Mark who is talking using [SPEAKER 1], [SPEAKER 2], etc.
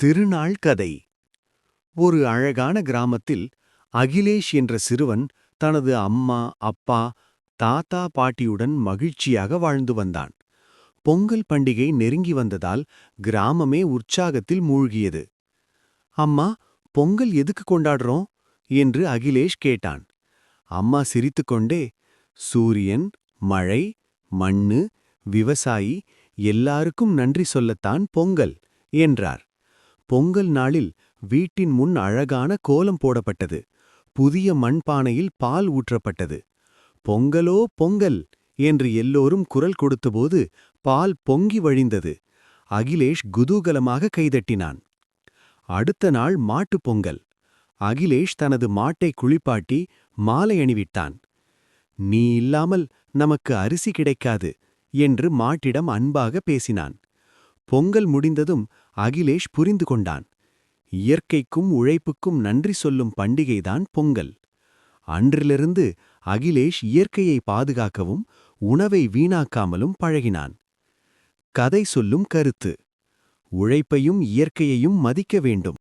[SPEAKER 1] திருநாள் கதை. ஒரு அழகான கிராமத்தில் அகிலேஷ் என்ற சிறுவன் தனது அம்மா, அப்பா, தாத்தா, பாட்டியுடன் மகிழ்ச்சியாக வாழ்ந்து வந்தான். பொங்கல் பண்டிகை நெருங்கி வந்ததால் கிராமமே உற்சாகத்தில் மூழ்கியது. அம்மா, பொங்கல் எதுக்கு கொண்டாடுறோம் என்று அகிலேஷ் கேட்டான். அம்மா சிரித்துக்கொண்டே, சூரியன், மழை, மண்ணு, விவசாயி எல்லாருக்கும் நன்றி சொல்லத்தான் பொங்கல் என்றார். பொங்கல் நாளில் வீட்டின் முன் அழகான கோலம் போடப்பட்டது. புதிய மண்பானையில் பால் ஊற்றப்பட்டது. பொங்கலோ பொங்கல் என்று எல்லோரும் குரல் கொடுத்தபோது பால் பொங்கி வழிந்தது. அகிலேஷ் குதூகலமாக கைதட்டினான். அடுத்த நாள் மாட்டுப் பொங்கல். அகிலேஷ் தனது மாட்டை குளிப்பாட்டி மாலை அணிவித்தான். நீ இல்லாமல் நமக்கு அரிசி கிடைக்காது என்று மாட்டிடம் அன்பாக பேசினான். பொங்கல் முடிந்ததும் அகிலேஷ் புரிந்து கொண்டான். இயற்கைக்கும் உழைப்புக்கும் நன்றி சொல்லும் பண்டிகைதான் பொங்கல். அன்றிலிருந்து அகிலேஷ் இயற்கையை பாதுகாக்கவும் உணவை வீணாக்காமலும் பழகினான். கதை சொல்லும் கருத்து: உழைப்பையும் இயற்கையையும் மதிக்க வேண்டும்.